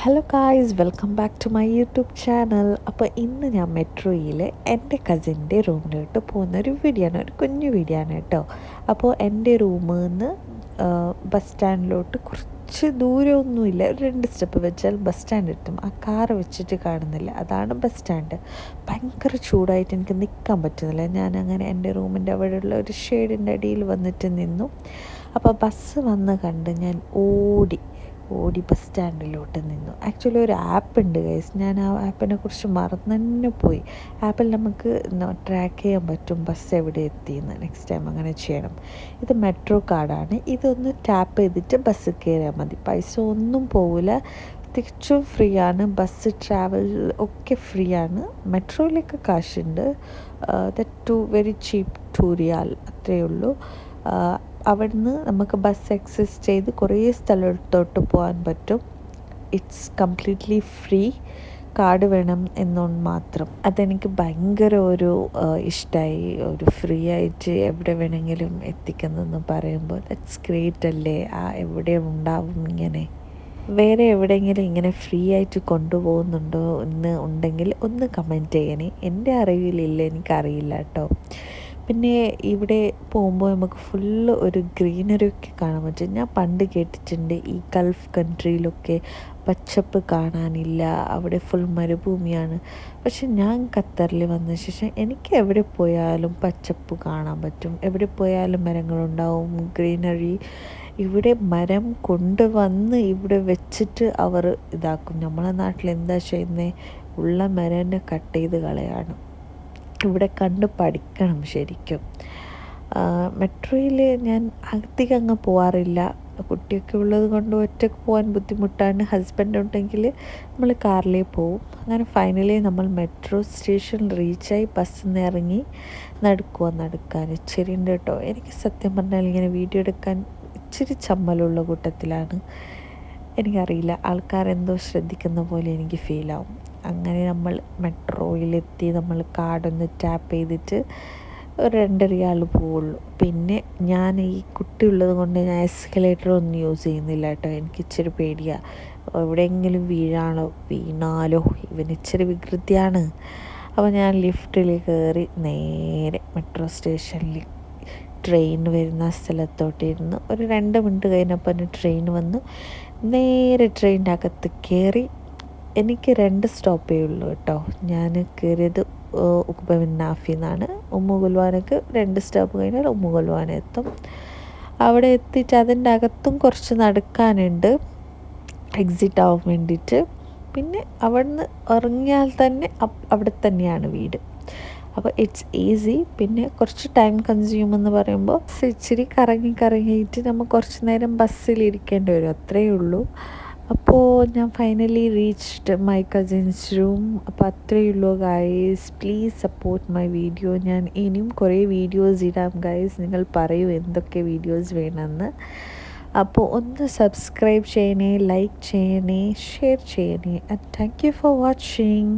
Hello guys, welcome back to my YouTube channel. അപ്പോൾ ഇന്ന് ഞാൻ മെട്രോയിൽ എൻ്റെ കസിൻ്റെ റൂമിലോട്ട് പോകുന്നൊരു വീഡിയോ ആണ്, ഒരു കുഞ്ഞു വീഡിയോ ആണ് കേട്ടോ. അപ്പോൾ എൻ്റെ റൂമിൽ നിന്ന് ബസ് സ്റ്റാൻഡിലോട്ട് കുറച്ച് ദൂരമൊന്നുമില്ല, ഒരു 2 സ്റ്റെപ്പ് വെച്ചാൽ ബസ് സ്റ്റാൻഡ് എത്തും. ആ കാറ് വെച്ചിട്ട് കാണുന്നില്ല, അതാണ് ബസ് സ്റ്റാൻഡ്. ഭയങ്കര ചൂടായിട്ട് എനിക്ക് നിൽക്കാൻ പറ്റുന്നില്ല. ഞാനങ്ങനെ എൻ്റെ റൂമിൻ്റെ അവിടെയുള്ള ഒരു ഷെയ്ഡിൻ്റെ അടിയിൽ വന്നിട്ട് നിന്നു. അപ്പോൾ ബസ് വന്ന് കണ്ട് ഞാൻ ഓടി ബസ് സ്റ്റാൻഡിലോട്ട് നിന്നു. ആക്ച്വലി ഒരു ആപ്പ് ഉണ്ട് ഗൈസ്, ഞാൻ ആ ആപ്പിനെ കുറിച്ച് മറന്നു തന്നെ പോയി. ആപ്പിൽ നമുക്ക് ട്രാക്ക് ചെയ്യാൻ പറ്റും ബസ് എവിടെ എത്തിയെന്ന്. നെക്സ്റ്റ് ടൈം അങ്ങനെ ചെയ്യണം. ഇത് മെട്രോ കാർഡാണ്. ഇതൊന്ന് ടാപ്പ് ചെയ്തിട്ട് ബസ് കയറിയാൽ മതി. പൈസ ഒന്നും പോവില്ല, തികച്ചും ഫ്രീ ആണ്. ബസ് ട്രാവൽ ഒക്കെ ഫ്രീ ആണ്. മെട്രോയിലൊക്കെ കാശുണ്ട്. ദറ്റ് വെരി ചീപ്പ് 2 റിയാൽ അത്രയേ ഉള്ളൂ. അവിടുന്ന് നമുക്ക് ബസ് എക്സസ് ചെയ്ത് കുറേ സ്ഥലത്തോട്ട് പോകാൻ പറ്റും. It's completely free. കാർഡ് വേണം എന്നൊന്ന് മാത്രം. അതെനിക്ക് ഭയങ്കര ഒരു ഇഷ്ടമായി. ഒരു ഫ്രീ ആയിട്ട് എവിടെ വേണമെങ്കിലും എത്തിക്കുന്നതെന്ന് പറയുമ്പോൾ ദറ്റ്സ് ഗ്രേറ്റ് അല്ലേ. എവിടെ ഉണ്ടാവും ഇങ്ങനെ, വേറെ എവിടെയെങ്കിലും ഇങ്ങനെ ഫ്രീ ആയിട്ട് കൊണ്ടുപോകുന്നുണ്ടോ എന്ന് ഉണ്ടെങ്കിൽ ഒന്ന് കമൻറ്റ് ചെയ്യണേ. എൻ്റെ അറിവിലില്ല, എനിക്കറിയില്ല കേട്ടോ. പിന്നെ ഇവിടെ പോകുമ്പോൾ നമുക്ക് ഫുള്ള് ഒരു ഗ്രീനറി ഒക്കെ കാണാൻ പറ്റും. ഞാൻ പണ്ട് കേട്ടിട്ടുണ്ട് ഈ ഗൾഫ് കൺട്രിയിലൊക്കെ പച്ചപ്പ് കാണാനില്ല, അവിടെ ഫുൾ മരുഭൂമിയാണ്. പക്ഷെ ഞാൻ ഖത്തറിൽ വന്ന ശേഷം എനിക്ക് എവിടെ പോയാലും പച്ചപ്പ് കാണാൻ പറ്റും. എവിടെ പോയാലും മരങ്ങളുണ്ടാവും, ഗ്രീനറി. ഇവിടെ മരം കൊണ്ടുവന്ന് ഇവിടെ വെച്ചിട്ട് അവർ ഇതാക്കും. നമ്മളെ നാട്ടിൽ എന്താ ചെയ്യുന്നത്, ഉള്ള മരം കട്ട് ചെയ്ത് കളയാണ്. ഇവിടെ കണ്ട് പഠിക്കണം ശരിക്കും. മെട്രോയിൽ ഞാൻ അധികം അങ്ങ് പോകാറില്ല. കുട്ടിയൊക്കെ ഉള്ളത് കൊണ്ട് ഒറ്റയ്ക്ക് പോകാൻ ബുദ്ധിമുട്ടാണ്. ഹസ്ബൻഡ് ഉണ്ടെങ്കിൽ നമ്മൾ കാറിലേ പോവും. അങ്ങനെ ഫൈനലി നമ്മൾ മെട്രോ സ്റ്റേഷൻ റീച്ചായി. ബസ്സിൽ നിന്ന് ഇറങ്ങി നടക്കാൻ ഇച്ചിരി ഉണ്ട് കേട്ടോ. എനിക്ക് സത്യം പറഞ്ഞാൽ ഇങ്ങനെ വീഡിയോ എടുക്കാൻ ഇച്ചിരി ചമ്മലുള്ള കൂട്ടത്തിലാണ്. എനിക്കറിയില്ല, ആൾക്കാരെന്തോ ശ്രദ്ധിക്കുന്ന പോലെ എനിക്ക് ഫീലാവും. അങ്ങനെ നമ്മൾ മെട്രോയിലെത്തി. നമ്മൾ കാർഡൊന്ന് ടാപ്പ് ചെയ്തിട്ട് 2 റിയാൽ പോവുള്ളൂ. പിന്നെ ഞാൻ ഈ കുട്ടിയുള്ളത് കൊണ്ട് ഞാൻ എസ്കലേറ്റർ ഒന്നും യൂസ് ചെയ്യുന്നില്ല കേട്ടോ. എനിക്ക് ഇച്ചിരി പേടിയാണ്, എവിടെയെങ്കിലും വീണാലോ. ഇവൻ ഇച്ചിരി വികൃതിയാണ്. അപ്പോൾ ഞാൻ ലിഫ്റ്റിൽ കയറി നേരെ മെട്രോ സ്റ്റേഷനിൽ ട്രെയിൻ വരുന്ന സ്ഥലത്തോട്ടിരുന്ന് ഒരു 2 മിനിറ്റ് കഴിഞ്ഞപ്പോൾ ട്രെയിൻ വന്നു. നേരെ ട്രെയിനിൻ്റെ അകത്ത് കയറി. എനിക്ക് 2 സ്റ്റോപ്പേ ഉള്ളൂ കേട്ടോ. ഞാൻ കയറിയത് ഉഖബ ബിൻ നാഫി എന്നാണ്. ഉമ്മുഗുൽവാനക്ക് 2 സ്റ്റോപ്പ് കഴിഞ്ഞാൽ ഉമ്മുഗുൽവാന എത്തും. അവിടെ എത്തിയിട്ട് അതിൻ്റെ അകത്തും കുറച്ച് നടക്കാനുണ്ട് എക്സിറ്റ് ആവാൻ വേണ്ടിയിട്ട്. പിന്നെ അവിടുന്ന് ഇറങ്ങിയാൽ തന്നെ അവിടെ തന്നെയാണ് വീട്. അപ്പോൾ ഇറ്റ്സ് ഈസി. പിന്നെ കുറച്ച് ടൈം കൺസ്യൂം എന്ന് പറയുമ്പോൾ ഇച്ചിരി കറങ്ങിയിട്ട് നമ്മൾ കുറച്ച് നേരം ബസ്സിലിരിക്കേണ്ടി വരും, അത്രയേ ഉള്ളൂ. അപ്പോൾ ഞാൻ finally reached my cousins room. അപ്പോൾ അത്രയേ ഉള്ളൂ guys. Please support my video. ഞാൻ ഇനിയും കുറേ വീഡിയോസ് ഇടാം ഗൈസ്. നിങ്ങൾ പറയൂ എന്തൊക്കെ വീഡിയോസ് വേണമെന്ന്. അപ്പോൾ ഒന്ന് സബ്സ്ക്രൈബ് ചെയ്യണേ, ലൈക്ക് ചെയ്യണേ, ഷെയർ ചെയ്യണേ. And thank you for watching.